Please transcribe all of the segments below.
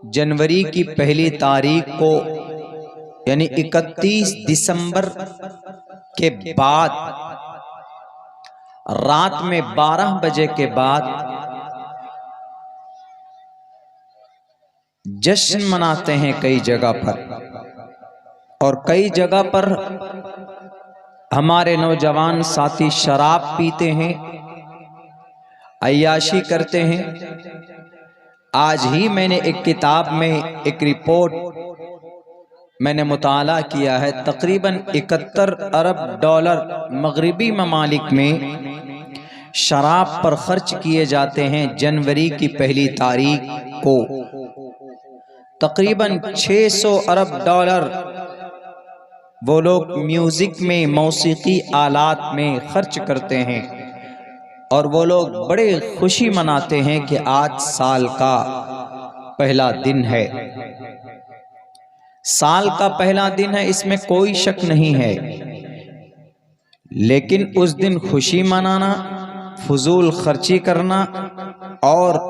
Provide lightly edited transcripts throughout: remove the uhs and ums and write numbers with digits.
जनवरी की पहली तारीख को यानी 31 दिसंबर के बाद रात में 12 बजे के बाद जश्न मनाते हैं कई जगह पर, और कई जगह पर हमारे नौजवान साथी शराब पीते हैं, अय्याशी करते हैं। आज ही मैंने एक किताब में एक रिपोर्ट मैंने मुताला किया है, तकरीबन 71 अरब डॉलर मगरिबी ममालिक में शराब पर खर्च किए जाते हैं जनवरी की पहली तारीख को। तकरीबन 600 अरब डॉलर वो लोग म्यूजिक में, मौसीकी आलात में खर्च करते हैं, और वो लोग बड़े खुशी मनाते हैं कि आज साल का पहला दिन है। साल का पहला दिन है, इसमें कोई शक नहीं है, लेकिन उस दिन खुशी मनाना, फजूल खर्ची करना और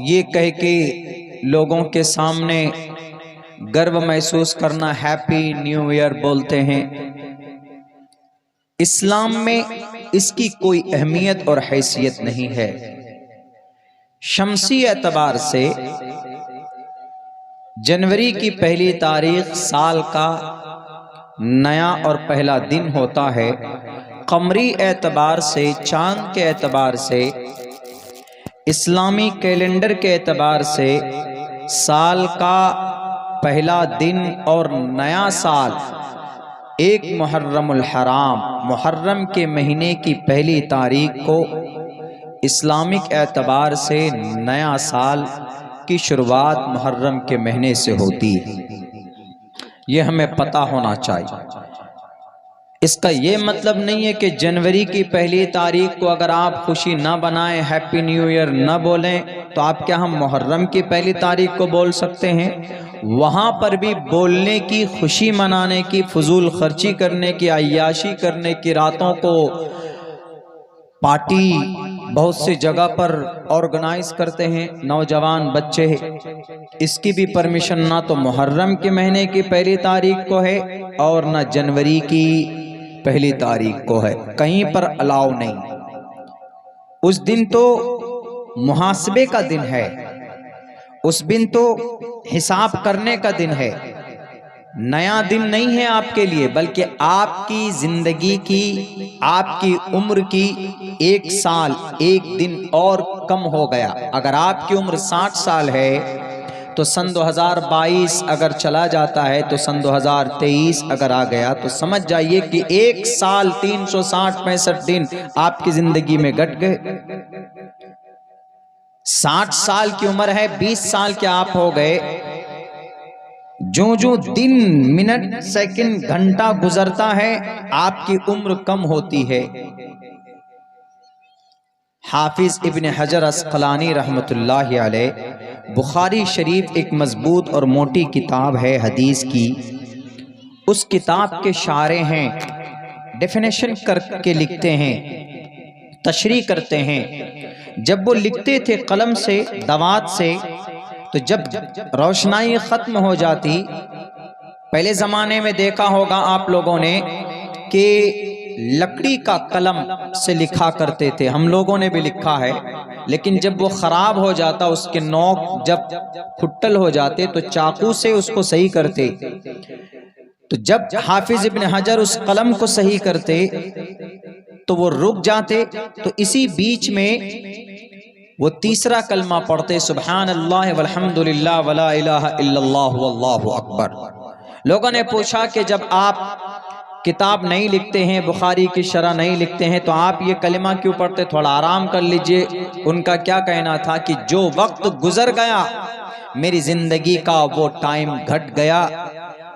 ये कह के लोगों के सामने गर्व महसूस करना, हैप्पी न्यू ईयर बोलते हैं, इस्लाम में इसकी कोई अहमियत और हैसियत नहीं है। शमसी एतबार से जनवरी की पहली तारीख साल का नया और पहला दिन होता है। कमरी एतबार से, चांद के एतबार से, इस्लामी कैलेंडर के एतबार से साल का पहला दिन और नया साल एक मुहर्रमुल हराम, मुहर्रम के महीने की पहली तारीख को इस्लामिक एतबार से नया साल की शुरुआत मुहर्रम के महीने से होती है। ये हमें पता होना चाहिए। इसका ये मतलब नहीं है कि जनवरी की पहली तारीख को अगर आप खुशी ना बनाएं, हैप्पी न्यू ईयर ना बोलें, तो आप क्या हम मुहर्रम की पहली तारीख को बोल सकते हैं? वहां पर भी बोलने की, खुशी मनाने की, फजूल खर्ची करने की, अय्याशी करने की, रातों को पार्टी बहुत सी जगह पर ऑर्गेनाइज करते हैं नौजवान बच्चे, इसकी भी परमिशन ना तो मुहर्रम के महीने की पहली तारीख को है और ना जनवरी की पहली तारीख को है। कहीं पर अलाउ नहीं। उस दिन तो मुहासबे का दिन है, उस दिन तो हिसाब करने का दिन है, नया दिन नहीं है आपके लिए, बल्कि आपकी जिंदगी की, आपकी उम्र की 1 साल 1 दिन और कम हो गया। अगर आपकी उम्र 60 साल है तो सन 2022 अगर चला जाता है तो सन 2023 अगर आ गया तो समझ जाइए कि 1 साल 365 दिन आपकी जिंदगी में घट गए। 60 साल की उम्र है, 20 साल के आप हो गए। जो जो दिन, मिनट, सेकंड, घंटा गुजरता है आपकी उम्र कम होती है। हाफिज इब्न हजर अस्कलानी रहमतुल्लाहि अलैह, बुखारी शरीफ एक मजबूत और मोटी किताब है हदीस की, उस किताब के शारे हैं, डेफिनेशन करके लिखते हैं, तशरीह करते हैं। जब वो लिखते थे कलम से, दवात से, तो जब रोशनाई खत्म हो जाती, पहले जमाने में देखा होगा आप लोगों ने कि लकड़ी का कलम से लिखा करते थे, हम लोगों ने भी लिखा है, लेकिन जब वो खराब हो जाता, उसके नोक जब खुट्टल हो जाते तो चाकू से उसको सही करते। तो जब हाफिज इब्न हजर उस कलम को सही करते तो वो रुक जाते, तो इसी बीच में वो तीसरा कलमा पढ़ते, सुभान अल्लाह वल्हम्दुलिल्लाह वला इलाहा इल्लल्लाह वल्लाहु अकबर। लोगों ने पूछा कि जब आप किताब नहीं लिखते हैं, बुखारी की शरह नहीं लिखते हैं, तो आप ये कलिमा क्यों पढ़ते? थोड़ा आराम कर लीजिए। उनका क्या कहना था कि जो वक्त गुजर गया, मेरी जिंदगी का वो टाइम घट गया,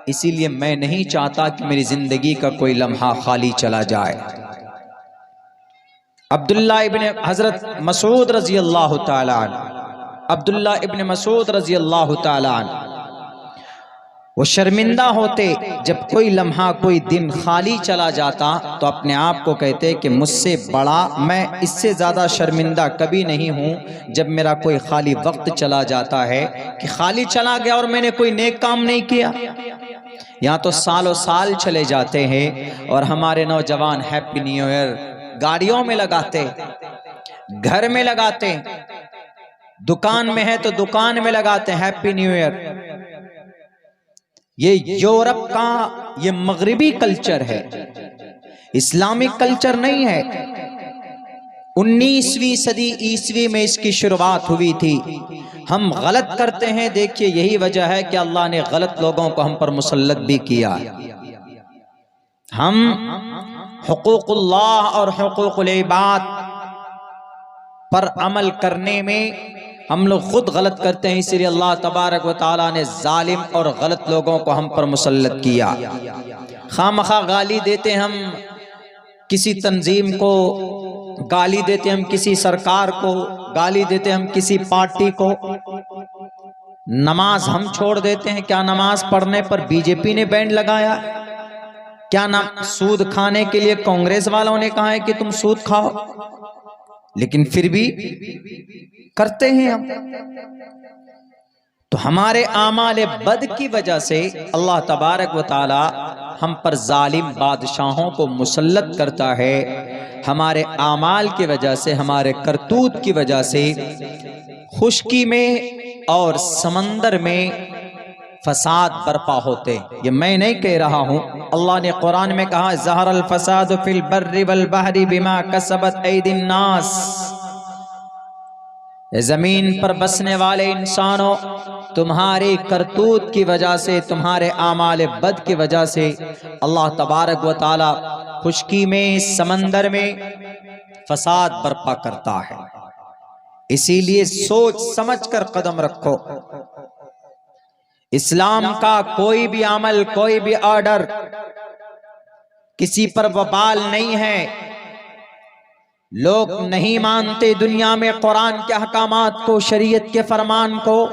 इसीलिए मैं नहीं चाहता कि मेरी जिंदगी का कोई लम्हा खाली चला जाए। अब्दुल्ला इब्न हजरत मसूद रजी अल्लाह तआला अन्हु, अब्दुल्ला इब्न मसूद रजी अल्लाह तआला अन्हु, वो शर्मिंदा होते जब कोई लम्हा कोई दिन खाली चला जाता तो अपने आप को कहते कि मुझसे बड़ा, मैं इससे ज़्यादा शर्मिंदा कभी नहीं हूँ जब मेरा कोई खाली वक्त चला जाता है कि खाली चला गया और मैंने कोई नेक काम नहीं किया। यहाँ तो सालों साल चले जाते हैं और हमारे नौजवान हैप्पी न्यू ईयर गाड़ियों में लगाते, घर में लगाते, दुकान में है तो दुकान में लगाते हैप्पी न्यू ईयर। ये यूरोप का ये मगरिबी कल्चर है, इस्लामिक कल्चर नहीं है। 19वीं सदी ईस्वी में इसकी शुरुआत हुई थी। हम गलत करते हैं, देखिए यही वजह है कि अल्लाह ने गलत लोगों को हम पर मुसल्लत भी किया। हम हुकूकुल्लाह और हुकूकुल इबाद पर अमल करने में हम लोग खुद गलत करते हैं, इसलिए अल्लाह तबारक व तआला ने जालिम और गलत लोगों को हम पर मुसल्लत किया। खामखा गाली देते हम किसी तंजीम को, गाली देते हम किसी सरकार को, गाली देते हम किसी पार्टी को। नमाज हम छोड़ देते हैं, क्या नमाज पढ़ने पर बीजेपी ने बैंड लगाया? क्या ना सूद खाने के लिए कांग्रेस वालों ने कहा है कि तुम सूद खाओ? लेकिन फिर भी करते हैं हम। तो हमारे आमाल बद की वजह से अल्लाह तबारक व तआला हम पर जालिम बादशाहों को मुसल्लत करता है। हमारे आमाल की वजह से, हमारे करतूत की वजह से खुश्की में और समंदर में फसाद बर्पा होते। ये मैं नहीं कह रहा हूं, अल्लाह ने कुरान में कहा ज़हरल फसाद फिल बर्रि वल बहरी बिमा कसबत ऐदिन नास। जमीन पर बसने वाले इंसानों, तुम्हारी करतूत की वजह से, तुम्हारे आमाल बद की वजह से अल्लाह तबारक व तआला खुश्की में, समंदर में फसाद बर्पा करता है। इसीलिए सोच समझ कर कदम रखो। इस्लाम का कोई भी अमल, कोई भी ऑर्डर किसी पर वबाल नहीं है। लोग नहीं मानते दुनिया में कुरान के अहकामात को, शरीयत के फरमान को,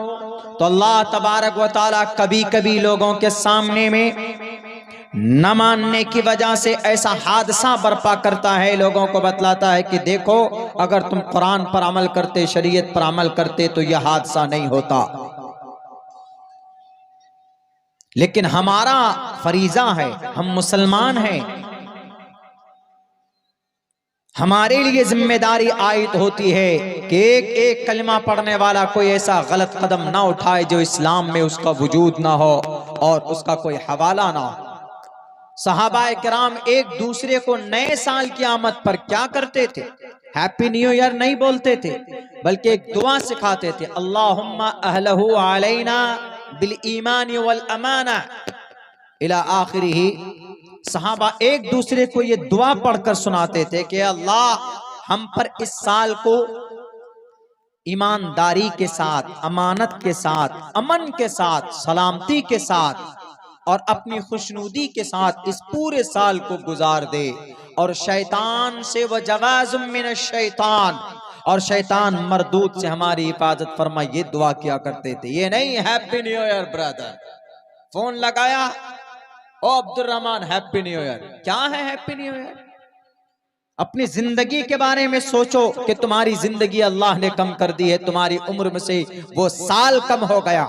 तो अल्लाह तबारक व तआला कभी कभी लोगों के सामने में न मानने की वजह से ऐसा हादसा बर्पा करता है, लोगों को बतलाता है कि देखो अगर तुम कुरान पर अमल करते, शरीयत पर अमल करते तो यह हादसा नहीं होता। लेकिन हमारा फरीजा है, हम मुसलमान हैं, हमारे लिए जिम्मेदारी आयद होती है कि एक एक कलमा पढ़ने वाला कोई ऐसा गलत कदम ना उठाए जो इस्लाम में उसका वजूद ना हो और उसका कोई हवाला ना हो। सहाबाए किराम एक दूसरे को नए साल की आमद पर क्या करते थे? हैप्पी न्यू ईयर नहीं बोलते थे, बल्कि एक दुआ सिखाते थे, अल्लाहुम्मा अहलहु अलैना बिल ईमान वल अमाना इला आखिरी। सहाबा एक दूसरे को ये दुआ पढ़कर सुनाते थे कि अल्लाह हम पर इस साल को ईमानदारी के साथ, अमानत के साथ, अमन के साथ, सलामती के साथ और अपनी खुशनुदी के साथ इस पूरे साल को गुजार दे, और शैतान से व जवाजुम मिन शैतान, और शैतान मरदूद से हमारी हिफाजत फरमा। ये दुआ किया करते थे। ये नहीं happy new year brother, phone लगाया, ओ Abdul Rahman happy new year. क्या है हैप्पी न्यू ईयर? अपनी जिंदगी के बारे में सोचो कि तुम्हारी जिंदगी अल्लाह ने कम कर दी है, तुम्हारी उम्र में से वो साल कम हो गया।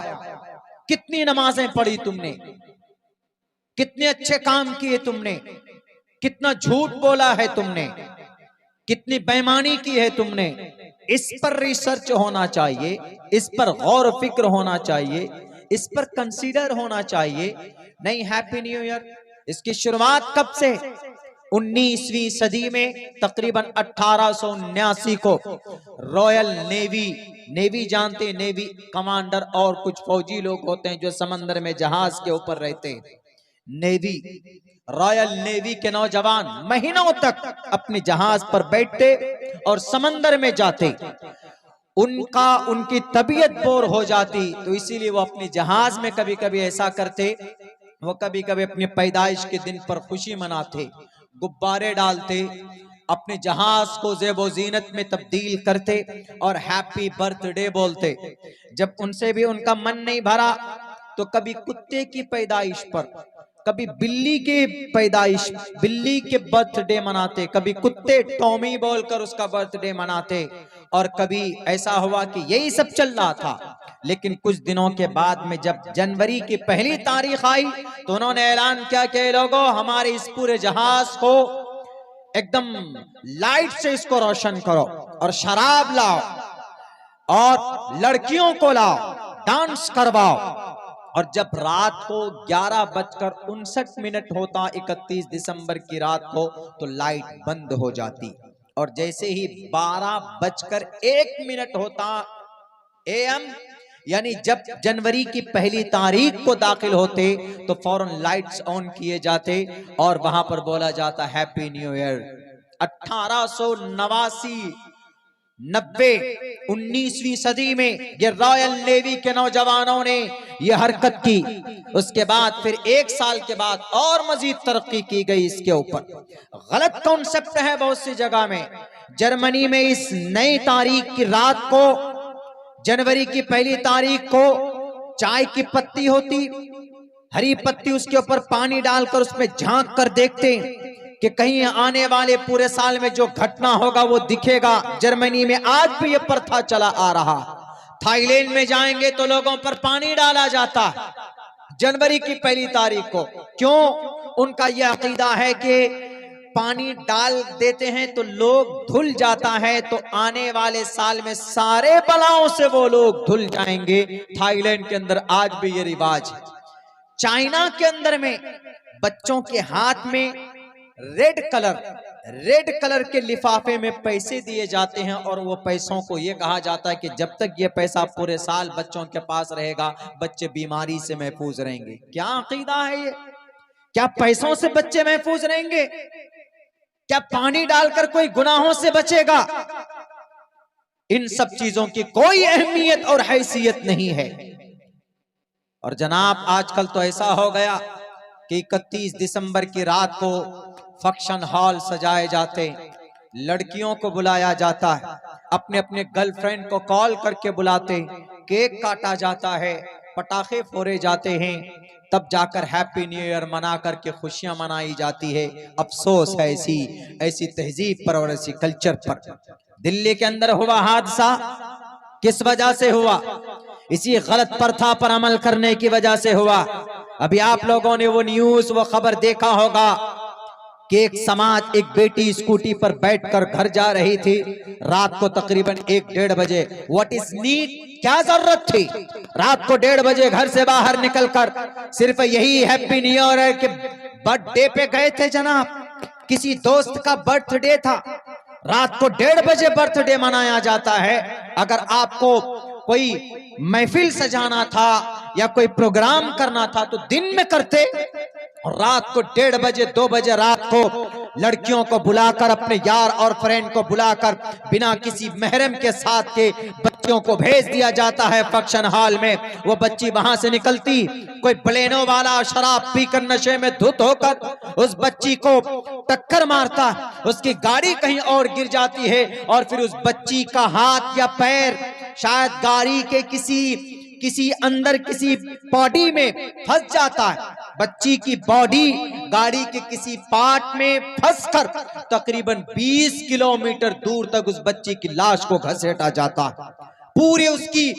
कितनी नमाजें पढ़ी तुमने, कितने अच्छे काम किए तुमने, कितना झूठ बोला है तुमने, कितनी बेईमानी की है तुमने। इस पर रिसर्च होना चाहिए, इस पर गौर फिक्र होना चाहिए, इस पर कंसीडर होना चाहिए। नहीं हैप्पी न्यू ईयर, इसकी शुरुआत कब से? 19वीं सदी में तकरीबन 1879 को रॉयल नेवी, नेवी जानते हैं, नेवी कमांडर और कुछ फौजी लोग होते हैं जो समंदर में जहाज के ऊपर रहते हैं। नेवी, रॉयल नेवी के नौजवान महीनों तक अपने जहाज पर बैठते और समंदर में जाते। उनकी तबीयत बोर हो जाती, तो इसीलिए वो अपने जहाज में कभी कभी ऐसा करते, वो कभी कभी अपनी पैदाइश के दिन पर खुशी मनाते, गुब्बारे डालते, अपने जहाज को ज़ेबो ज़ीनत में तब्दील करते और हैप्पी बर्थडे बोलते। जब उनसे भी उनका मन नहीं भरा तो कभी कुत्ते की पैदाइश पर, कभी बिल्ली के पैदाइश, बिल्ली के बर्थडे मनाते, कभी कुत्ते टॉमी बोलकर उसका बर्थडे मनाते, और कभी ऐसा हुआ कि यही सब चल रहा था। लेकिन कुछ दिनों के बाद में जब जनवरी की पहली तारीख आई तो उन्होंने ऐलान किया कि लोगों, हमारे इस पूरे जहाज को एकदम लाइट से इसको रोशन करो, और शराब लाओ, और लड़कियों को लाओ, डांस करवाओ। और जब रात को 11:59 होता 31 दिसंबर की रात को, तो लाइट बंद हो जाती, और जैसे ही 12:01 होता AM, यानी जब जनवरी की पहली तारीख को दाखिल होते तो फौरन लाइट्स ऑन किए जाते और वहां पर बोला जाता हैप्पी न्यू ईयर। 1889 90 19वीं सदी में ये रॉयल नेवी के नौजवानों ने ये हरकत की। उसके बाद फिर एक साल के बाद और मजीद तरक्की की गई इसके ऊपर। गलत कॉन्सेप्ट है बहुत सी जगह में। जर्मनी में इस नई तारीख की रात को, जनवरी की पहली तारीख को, चाय की पत्ती होती, हरी पत्ती, उसके ऊपर पानी डालकर उसमें झांक कर देखते कि कहीं आने वाले पूरे साल में जो घटना होगा वो दिखेगा। जर्मनी में आज भी ये प्रथा चला आ रहा। थाईलैंड में जाएंगे तो लोगों पर पानी डाला जाता है जनवरी की पहली तारीख को। क्यों? उनका यह अकीदा है कि पानी डाल देते हैं तो लोग धुल जाता है, तो आने वाले साल में सारे बलाओं से वो लोग धुल जाएंगे। थाईलैंड के अंदर आज भी ये रिवाज है। चाइना के अंदर में बच्चों के हाथ में रेड कलर के लिफाफे में पैसे दिए जाते हैं, और वो पैसों को ये कहा जाता है कि जब तक ये पैसा पूरे साल बच्चों के पास रहेगा, बच्चे बीमारी से महफूज रहेंगे। क्या अकीदा है ये? क्या पैसों से बच्चे महफूज रहेंगे? क्या पानी डालकर कोई गुनाहों से बचेगा? इन सब चीजों की कोई अहमियत और हैसियत नहीं है। और जनाब, आजकल तो ऐसा हो गया कि 31 दिसंबर की रात को फंक्शन हॉल सजाए जाते, लड़कियों को बुलाया जाता है, अपने अपने गर्लफ्रेंड को कॉल करके बुलाते, केक काटा जाता है, पटाखे फोड़े जाते हैं, तब जाकर हैप्पी न्यू ईयर मना करके खुशियां मनाई जाती है। अफसोस है ऐसी तहजीब पर और ऐसी कल्चर पर। दिल्ली के अंदर हुआ हादसा किस वजह से हुआ? इसी गलत प्रथा पर अमल करने की वजह से हुआ। अभी आप लोगों ने वो न्यूज, वो खबर देखा होगा कि एक बेटी स्कूटी पर बैठकर घर जा रही थी रात को तकरीबन 1-1:30 बजे। What is need? क्या जरूरत थी रात को 1:30 बजे घर से बाहर निकलकर? सिर्फ यही हैप्पी न्यू ईयर के बर्थडे पे गए थे जनाब, किसी दोस्त का बर्थडे था। रात को 1:30 बजे बर्थडे मनाया जाता है। अगर आपको कोई महफिल सजाना था या कोई प्रोग्राम करना था तो दिन में करते, और रात को 1:30 बजे 2 बजे रात को लड़कियों को बुलाकर, अपने यार और फ्रेंड को बुलाकर, बिना किसी महरम के साथ के बच्चियों को भेज दिया जाता है फंक्शन हॉल में। वो बच्ची वहां से निकलती, कोई बलेनो वाला शराब पीकर नशे में धुत होकर उस बच्ची को टक्कर मारता, उसकी गाड़ी कहीं और गिर जाती है, और फिर उस बच्ची का हाथ या पैर शायद गाड़ी के किसी अंदर किसी बॉडी में फंस जाता है। बच्ची की बॉडी गाड़ी के किसी पार्ट में फंसकर तकरीबन 20 किलोमीटर दूर तक उस बच्ची की लाश को घसीटा जाता है। पूरी उसकी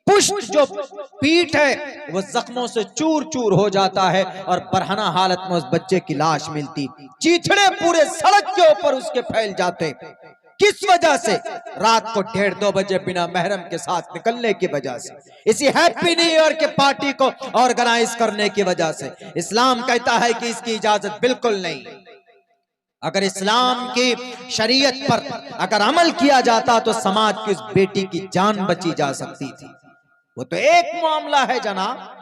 पुष्ट जो पीठ है वो जख्मों से चूर चूर हो जाता है, और बरहना हालत में उस बच्चे की लाश मिलती। चीथड़े पूरे सड़क के ऊपर उसके फैल जाते। किस वजह से? रात को 1:30-2 बजे बिना महरम के साथ निकलने की वजह से, इसी हैप्पी न्यू ईयर के पार्टी को ऑर्गेनाइज करने की वजह से। इस्लाम कहता है कि इसकी इजाजत बिल्कुल नहीं। अगर इस्लाम की शरीयत पर अगर अमल किया जाता तो समाज की उस बेटी की जान बची जा सकती थी। वो तो एक मामला है जनाब,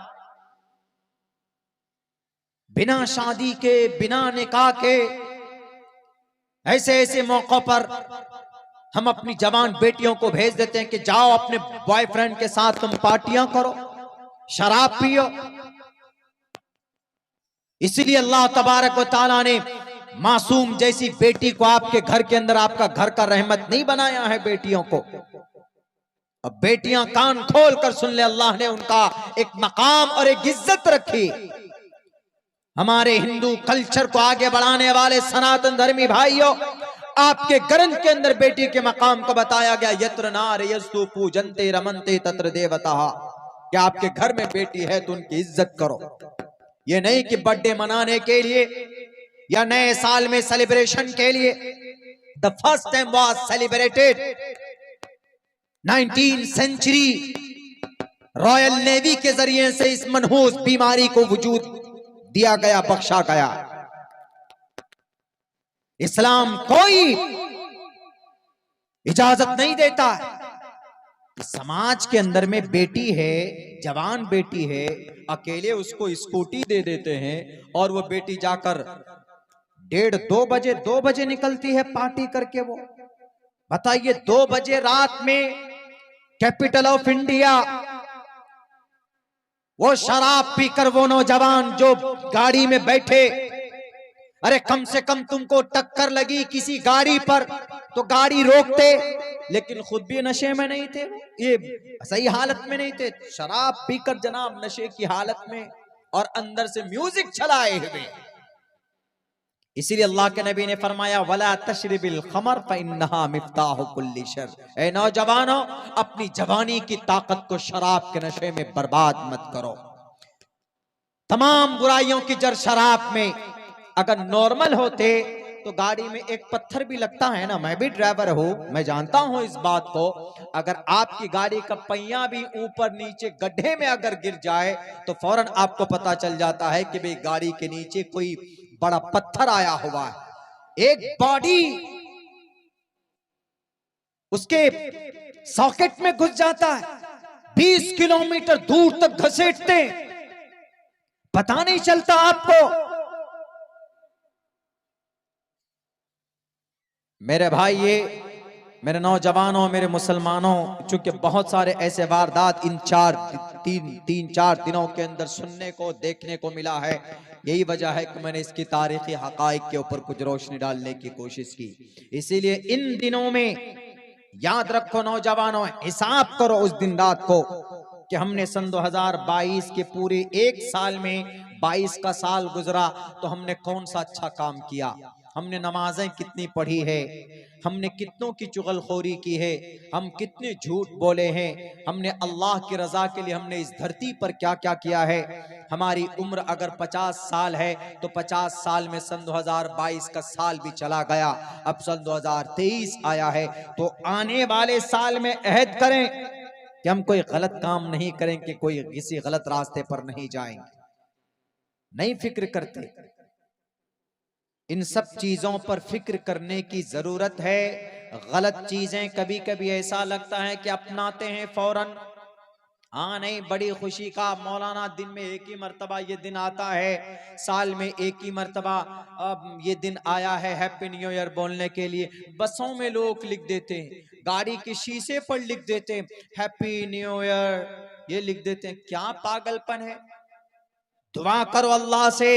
बिना शादी के, बिना निकाह के ऐसे मौकों पर हम अपनी जवान बेटियों को भेज देते हैं कि जाओ अपने बॉयफ्रेंड के साथ तुम पार्टियां करो, शराब पियो। इसलिए अल्लाह तबारक व तआला ने मासूम जैसी बेटी को आपके घर के अंदर, आपका घर का रहमत नहीं बनाया है बेटियों को। अब बेटियां कान खोल कर सुन ले, अल्लाह ने उनका एक मकाम और एक इज्जत रखी। हमारे हिंदू कल्चर को आगे बढ़ाने वाले सनातन धर्मी भाइयों, आपके ग्रंथ के अंदर बेटी के मकाम को बताया गया, यत्र नार यस्तु पूजन्ते रमन्ते तत्र देवता। कि आपके घर में बेटी है तो उनकी इज्जत करो। ये नहीं कि बर्थडे मनाने के लिए या नए साल में सेलिब्रेशन के लिए। The first time was celebrated 19th century, Royal Navy के जरिए से इस मनहूस बीमारी को वजूद दिया गया, बख्शा गया। इस्लाम कोई इजाजत नहीं देता है। समाज के अंदर में बेटी है, जवान बेटी है, अकेले उसको स्कूटी दे देते हैं और वो बेटी जाकर 1:30 2 बजे निकलती है पार्टी करके। वो बताइए 2 बजे रात में कैपिटल ऑफ इंडिया, वो शराब पीकर वो नौजवान जो गाड़ी में बैठे, अरे कम से कम तुमको टक्कर लगी किसी गाड़ी पर तो गाड़ी रोकते, लेकिन खुद भी नशे में नहीं थे, ये सही हालत में नहीं थे, शराब पीकर जनाब नशे की हालत में और अंदर से म्यूजिक चलाए हुए। इसीलिए अल्लाह के नबी ने फरमाया, वला तशरिबिल खमर फइन्नहा मिफ्ताहु कुल्ली शर। ए नौजवानों, अपनी जवानी की ताकत को शराब के नशे में बर्बाद मत करो। तमाम बुराइयों की जड़ शराब में। अगर नॉर्मल होते तो गाड़ी में एक पत्थर भी लगता है ना, मैं भी ड्राइवर हूं, मैं जानता हूं इस बात को। अगर आपकी गाड़ी का पहिया भी ऊपर नीचे गड्ढे में अगर गिर जाए तो फौरन आपको पता चल जाता है कि भाई गाड़ी के नीचे कोई बड़ा पत्थर आया हुआ है। एक बॉडी उसके सॉकेट में घुस जाता है, 20 किलोमीटर दूर तक घसीटते, पता नहीं चलता आपको। मेरे भाई, ये मेरे नौजवानों, मेरे मुसलमानों, चूंकि बहुत सारे ऐसे वारदात इन 3-4 दिनों के अंदर सुनने को देखने को मिला है, यही वजह है कि मैंने इसकी तारीखी हकाइक के ऊपर कुछ रोशनी डालने की कोशिश की। इसीलिए इन दिनों में याद रखो नौजवानों, हिसाब करो उस दिन रात को कि हमने सन 2022 के पूरे एक साल में 22 का साल गुजरा तो हमने कौन सा अच्छा काम किया, हमने नमाजें कितनी पढ़ी है, हमने कितनों की चुगलखोरी की है, हम कितने झूठ बोले हैं, हमने अल्लाह की रजा के लिए हमने इस धरती पर क्या क्या किया है। हमारी उम्र अगर 50 साल है तो 50 साल में सन 2022 का साल भी चला गया, अब सन 2023 आया है, तो आने वाले साल में अहद करें कि हम कोई गलत काम नहीं करेंगे, कोई किसी गलत रास्ते पर नहीं जाएंगे। नहीं फिक्र करते, इन सब चीजों पर फिक्र करने की जरूरत है। गलत चीजें कभी कभी ऐसा लगता है कि अपनाते हैं फौरन, हाँ नहीं, बड़ी खुशी का मौलाना, दिन में एक ही मर्तबा ये दिन आता है, साल में एक ही मर्तबा अब ये दिन आया है हैप्पी न्यू ईयर बोलने के लिए। बसों में लोग लिख देते हैं, गाड़ी के शीशे पर लिख देते हैं हैप्पी न्यू ईयर, ये लिख देते हैं। क्या पागलपन है। दुआ करो अल्लाह से।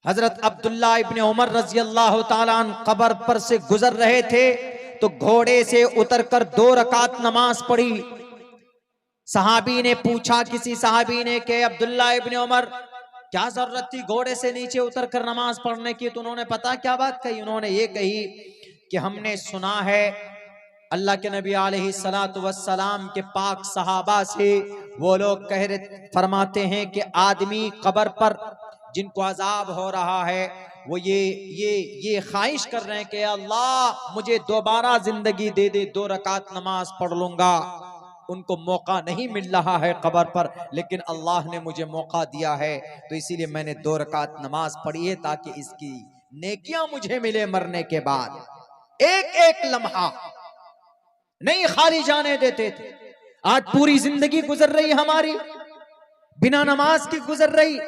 हजरत अब्दुल्ला इब्ने उमर रजी अल्लाह ताला अन्हु कब्र पर से गुजर रहे थे तो घोड़े से उतरकर 2 रकात नमाज पढ़ी। सहाबी ने पूछा, किसी सहाबी ने, कि अब्दुल्ला इब्ने उमर क्या जरूरत थी घोड़े से नीचे उतरकर नमाज पढ़ने की? तो उन्होंने पता क्या बात कही? उन्होंने ये कही कि हमने सुना है अल्लाह के नबी अलैहिस्सलातु वस्सलाम के पाक सहाबा से, वो लोग फरमाते हैं कि आदमी कब्र पर जिनको अजाब हो रहा है वो ये ख्वाहिश कर रहे हैं कि अल्लाह मुझे दोबारा जिंदगी दे दे, 2 रकात नमाज पढ़ लूंगा। उनको मौका नहीं मिल रहा है कब्र पर, लेकिन अल्लाह ने मुझे मौका दिया है, तो इसीलिए मैंने 2 रकात नमाज पढ़ी है ताकि इसकी नेकियां मुझे मिले मरने के बाद। एक एक लम्हा नहीं खाली जाने देते थे। आज पूरी जिंदगी गुजर रही हमारी बिना नमाज की गुजर रही।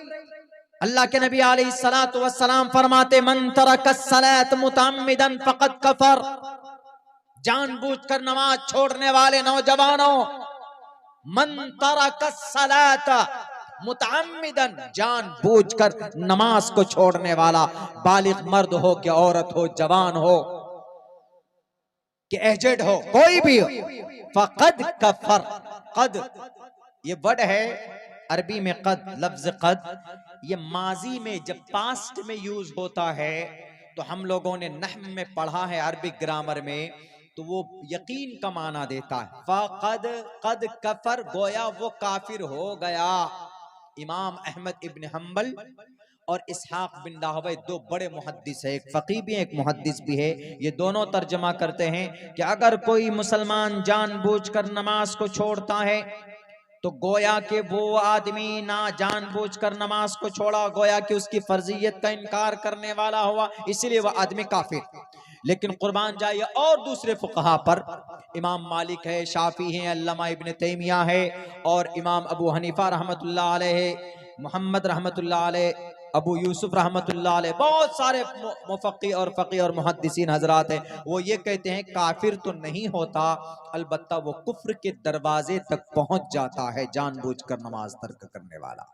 अल्लाह के नबी अलैहिस्सलातु वस्सलाम फरमाते, मन तरकस्सलात मुतअम्मिदन फक़द कफर। जानबूझकर नमाज छोड़ने वाले नौजवानों, मन तरकस्सलात मुतअम्मिदन, जानबूझकर नमाज को छोड़ने वाला, बालिग मर्द हो कि औरत हो, जवान हो, कि एजेड हो, कोई भी हो, फकद कफर। कद ये वर्ड है अरबी में, कद लफ्ज कद ये माजी में जब पास्ट में यूज होता है तो हम लोगों ने नहव में पढ़ा है अरबिक ग्रामर में, तो वो यकीन का माना देता है। फकद कद कफर, गोया वो काफिर हो गया। इमाम अहमद इब्न हम्बल और इसहाक बिन राहवै दो बड़े मुहद्दिस है, एक फकीह भी है एक मुहद्दिस भी है, ये दोनों तर्जमा करते हैं कि अगर कोई मुसलमान जानबूझकर नमाज को छोड़ता है तो गोया कि वो आदमी ना जानबूझकर नमाज को छोड़ा, गोया कि उसकी फर्जियत का इनकार करने वाला हुआ, इसलिए वह आदमी काफिर। लेकिन कुर्बान जाइए और दूसरे फुकहा पर, इमाम मालिक है, शाफी है, अल्लामा इब्न तैमिया है और इमाम अबू हनीफा रहमतुल्लाह अलैह, मोहम्मद रहमतुल्लाह अलैह, अबू यूसुफ रहमतुल्लाह अलैह, बहुत सारे मुफक्की और फकी और मुहद्दिसीन हजरात हैं, वो ये कहते हैं काफिर तो नहीं होता, अलबत्ता वो कुफ्र के दरवाजे तक पहुंच जाता है जानबूझकर नमाज तर्क करने वाला।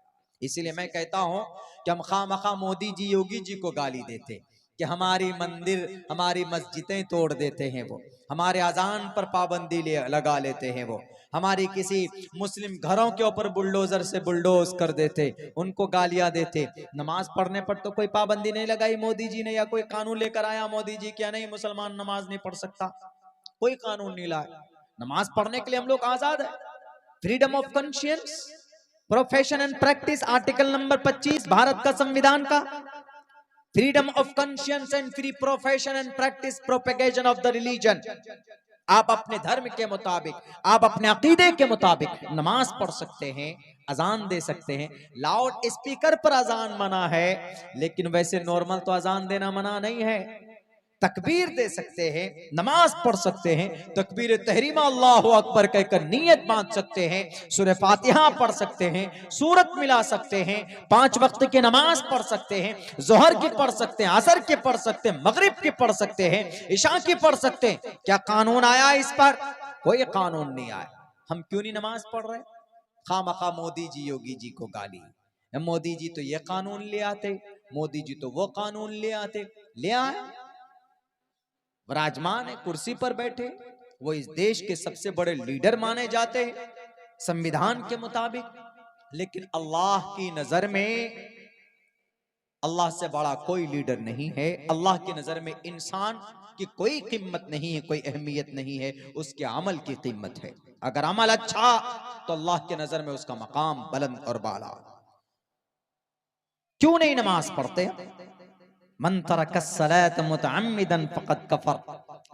इसीलिए मैं कहता हूं कि हम खामखा मोदी जी योगी जी को गाली देते कि हमारी मंदिर हमारी मस्जिदें तोड़ देते हैं, वो हमारे अजान पर पाबंदी लगा लेते हैं, वो हमारी किसी मुस्लिम घरों के ऊपर बुलडोजर से बुलडोज कर देते, उनको गालियां देते। नमाज पढ़ने पर तो कोई पाबंदी नहीं लगाई मोदी जी ने, या कोई कानून लेकर आया मोदी जी क्या नहीं मुसलमान नमाज नहीं पढ़ सकता, कोई कानून नहीं लाया। नमाज पढ़ने के लिए हम लोग आजाद है। Freedom of conscience, profession and practice, article number 25 Bharat का संविधान का। Freedom of conscience and free profession and practice propagation of the religion. आप अपने धर्म के मुताबिक, आप अपने अकीदे के मुताबिक नमाज पढ़ सकते हैं, अजान दे सकते हैं। लाउड स्पीकर पर अजान मना है, लेकिन वैसे नॉर्मल तो अजान देना मना नहीं है। तकबीर दे सकते हैं, नमाज पढ़ सकते हैं, तकबीर तहरीमा अल्लाहु अकबर कहकर नियत बांध सकते हैं, सूरह फातिहा पढ़ सकते हैं, सूरत मिला सकते हैं, 5 वक्त की नमाज पढ़ सकते हैं, जोहर की पढ़ सकते हैं, असर की पढ़ सकते हैं, मगरिब की पढ़ सकते हैं, इशा की पढ़ सकते हैं। क्या कानून आया इस पर? कोई कानून नहीं आया। हम क्यों नहीं नमाज पढ़ रहे? खामखा मोदी जी योगी जी को गाली। मोदी जी तो ये कानून ले आते, मोदी जी तो वो कानून ले आते, ले आए, विराजमान है, कुर्सी पर बैठे, वो इस देश के सबसे बड़े लीडर माने जाते हैं संविधान के मुताबिक। लेकिन अल्लाह की नजर में अल्लाह से बड़ा कोई लीडर नहीं है। अल्लाह की नजर में इंसान की कोई कीमत नहीं है, कोई अहमियत नहीं है, उसके अमल की कीमत है। अगर अमल अच्छा तो अल्लाह की नजर में उसका मकाम बुलंद और बाला। क्यों नहीं नमाज पढ़ते? मन तरकस्सलात मुतअम्मिदन फक़द कफ़र।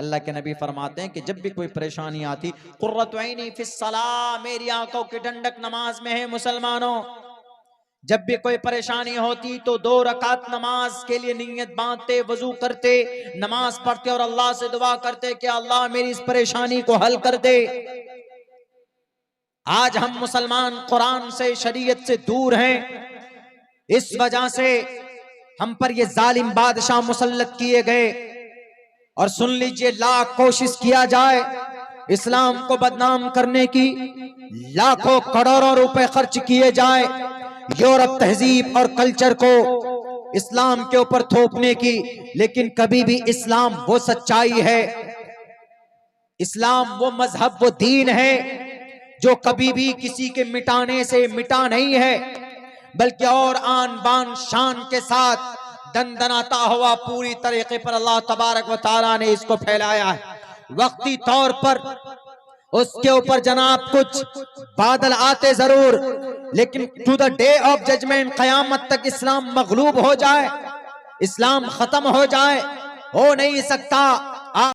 अल्लाह के नबी फरमाते हैं कि जब भी कोई परेशानी आती, कुर्रतु ऐनी फिस्सलाह, मेरी आंखों की ठंडक नमाज में है मुसलमानों। जब भी कोई परेशानी होती तो 2 रकात नमाज के लिए नियत बांधते, वजू करते, नमाज पढ़ते और अल्लाह से दुआ करते कि अल्लाह मेरी इस परेशानी को हल कर दे। आज हम मुसलमान कुरान से, शरीयत से दूर हैं, इस वजह से हम पर ये जालिम बादशाह मुसल्लत किए गए। और सुन लीजिए, लाख कोशिश किया जाए इस्लाम को बदनाम करने की, लाखों करोड़ों रुपए खर्च किए जाए यूरोप तहजीब और कल्चर को इस्लाम के ऊपर थोपने की, लेकिन कभी भी इस्लाम वो सच्चाई है, इस्लाम वो मजहब, वो दीन है जो कभी भी किसी के मिटाने से मिटा नहीं है, बल्कि और आन बान शान के साथ दंदनाता हुआ पूरी तरीके पर अल्लाह तबारक व तआला ने इसको फैलाया है। वक्ती तौर पर उसके ऊपर जनाब कुछ बादल आते जरूर, लेकिन to the day of judgement, कयामत तक इस्लाम मगलूब हो जाए, इस्लाम खत्म हो जाए, हो नहीं सकता।